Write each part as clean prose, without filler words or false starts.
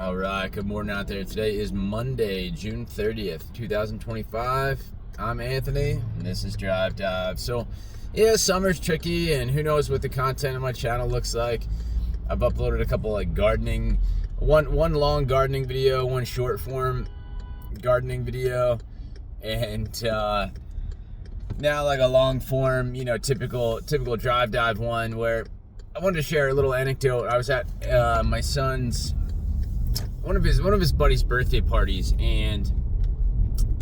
All right, good morning out there. Today is Monday, June 30th, 2025. I'm Anthony, and this is Drive Dive. So, yeah, summer's tricky, and who knows what the content of my channel looks like. I've uploaded a couple like gardening, one long gardening video, one short form gardening video, and now like a long form, typical Drive Dive one where I wanted to share a little anecdote. I was at my son's one of his buddies' birthday parties, and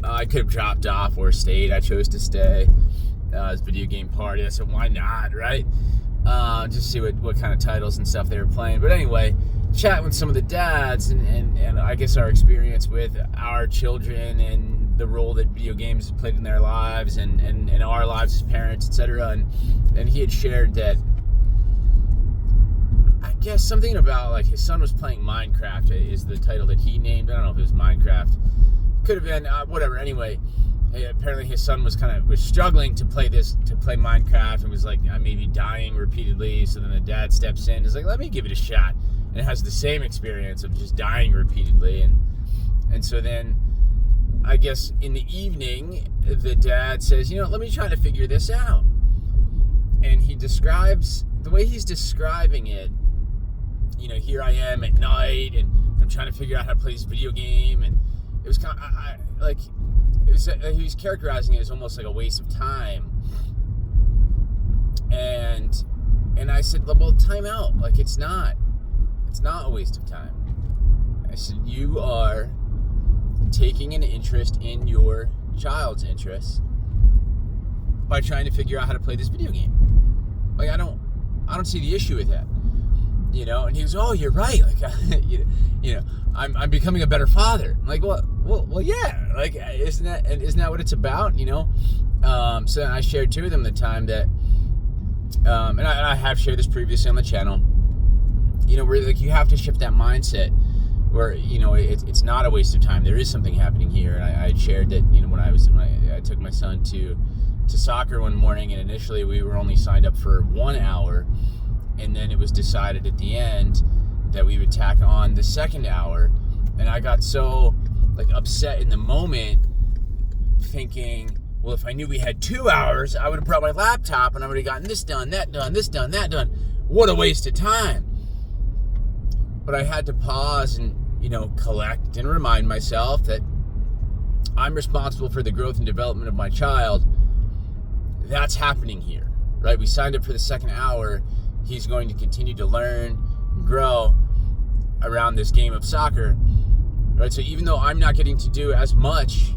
I could have dropped off or stayed. I chose to stay. His video game party. I said, why not, right? Just see what kind of titles and stuff they were playing. But anyway, chat with some of the dads and I guess our experience with our children and the role that video games have played in their lives and our lives as parents, etc. And he had shared that, I guess something about like his son was playing Minecraft is the title that he named. I don't know if it was Minecraft. Could have been whatever. Anyway, apparently his son was struggling to play Minecraft and was like maybe dying repeatedly. So then the dad steps in and is like, let me give it a shot. And it has the same experience of just dying repeatedly. And so then I guess in the evening the dad says, let me try to figure this out. And he describes the way he's describing it. Here I am at night, and I'm trying to figure out how to play this video game, and it was kind of, he was characterizing it as almost like a waste of time, and I said, well, time out, like it's not a waste of time. I said, you are taking an interest in your child's interests by trying to figure out how to play this video game. Like I don't see the issue with that. And he goes, oh, you're right. Like, I'm becoming a better father. I'm like, well, yeah. Like, isn't that what it's about? So I shared to them the time that, and I have shared this previously on the channel. Where like you have to shift that mindset, where it's not a waste of time. There is something happening here. And I had shared that when I took my son to soccer one morning, and initially we were only signed up for 1 hour. And then it was decided at the end that we would tack on the second hour. And I got so upset in the moment thinking, well, if I knew we had 2 hours, I would have brought my laptop and I would have gotten this done, that done, this done, that done. What a waste of time. But I had to pause and, collect and remind myself that I'm responsible for the growth and development of my child. That's happening here, right? We signed up for the second hour. He's going to continue to learn and grow around this game of soccer, right? So even though I'm not getting to do as much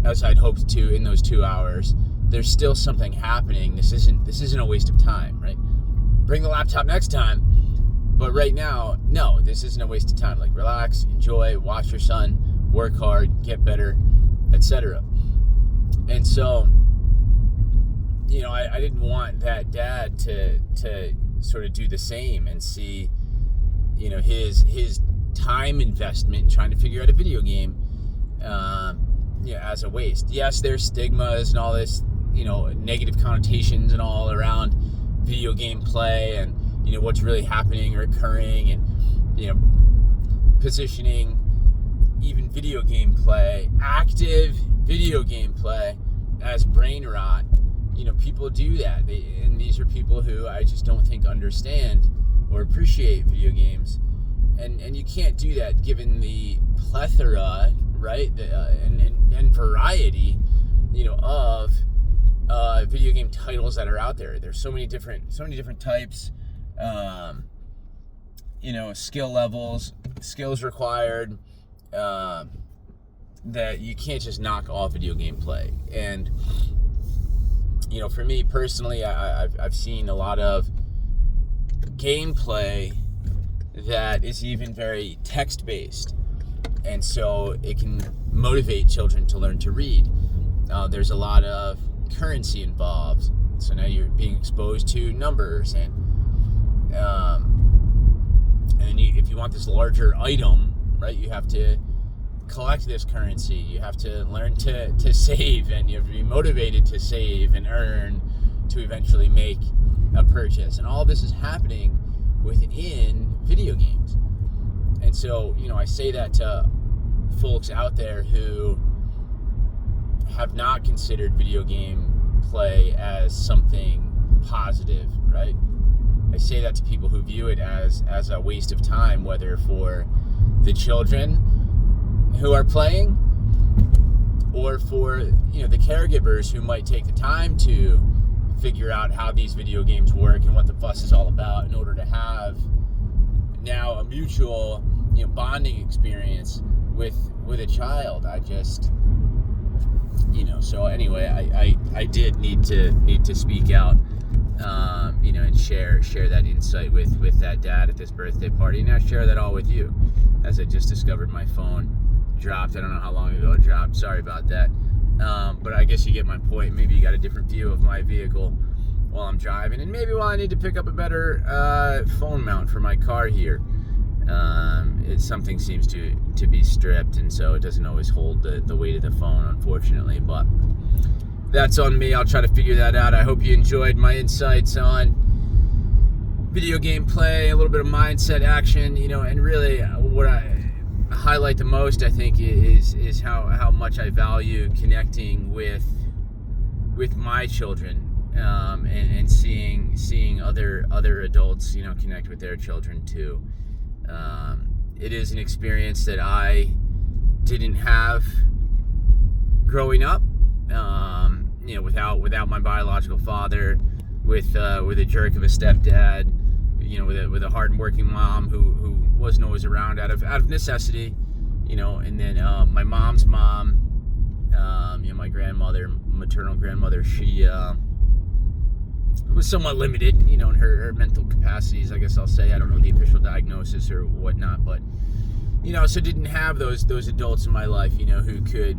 as I'd hoped to in those 2 hours, there's still something happening. This isn't a waste of time, right? Bring the laptop next time, but right now, no, this isn't a waste of time. Like, relax, enjoy, watch your son, work hard, get better, etc. And so, I didn't want that dad to sort of do the same and see, his time investment in trying to figure out a video game, as a waste. Yes, there's stigmas and all this, negative connotations and all around video game play and, what's really happening or occurring and, positioning even video game play, active video game play as brain rot. People do that. And these are people who I just don't think understand or appreciate video games. And you can't do that given the plethora, right, and variety, of video game titles that are out there. There's so many different types, skill levels, skills required, that you can't just knock off video game play. And for me personally, I've seen a lot of gameplay that is even very text-based, and so it can motivate children to learn to read. There's a lot of currency involved, so now you're being exposed to numbers, and if you want this larger item, right, you have to collect this currency. You have to learn to save, and you have to be motivated to save and earn to eventually make a purchase. And all this is happening within video games. And And so, I say that to folks out there who have not considered video game play as something positive, right? I say that to people who view it as a waste of time, whether for the children who are playing or for, the caregivers who might take the time to figure out how these video games work and what the fuss is all about in order to have now a mutual, bonding experience with a child. I just, so anyway, I did need to speak out, and share that insight with that dad at this birthday party. And I share that all with you, as I just discovered my phone dropped. I don't know how long ago it dropped. Sorry about that. But I guess you get my point. Maybe you got a different view of my vehicle while I'm driving, and maybe while I need to pick up a better phone mount for my car here. Something seems to be stripped, and so it doesn't always hold the weight of the phone, unfortunately. But that's on me. I'll try to figure that out. I hope you enjoyed my insights on video game play, a little bit of mindset action, and really what I highlight the most, I think, is how much I value connecting with my children, and seeing other adults, connect with their children too. It is an experience that I didn't have growing up, without my biological father, with a jerk of a stepdad, with a hard-working mom who wasn't always around out of necessity, and then my mom's mom, my grandmother, maternal grandmother, she was somewhat limited, in her mental capacities, I guess I'll say. I don't know the official diagnosis or whatnot, but, so didn't have those adults in my life, who could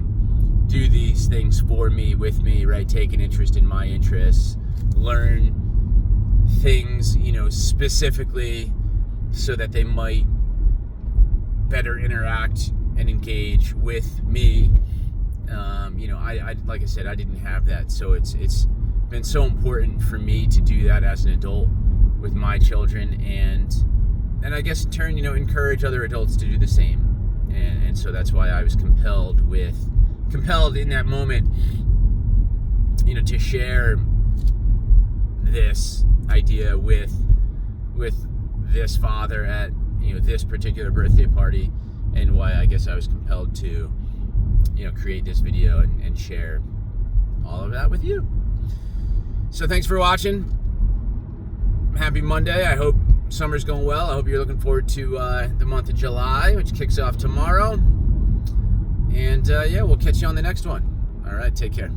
do these things for me, with me, right? Take an interest in my interests, learn things, specifically so that they might better interact and engage with me. I like I said, I didn't have that, so it's been so important for me to do that as an adult with my children, and I guess in turn, encourage other adults to do the same. And so that's why I was compelled in that moment, to share this idea with this father at this particular birthday party, and why I guess I was compelled to create this video and share all of that with you. So thanks for watching. Happy Monday. I hope summer's going well. I hope you're looking forward to the month of July, which kicks off tomorrow. And we'll catch you on the next one. All right, take care.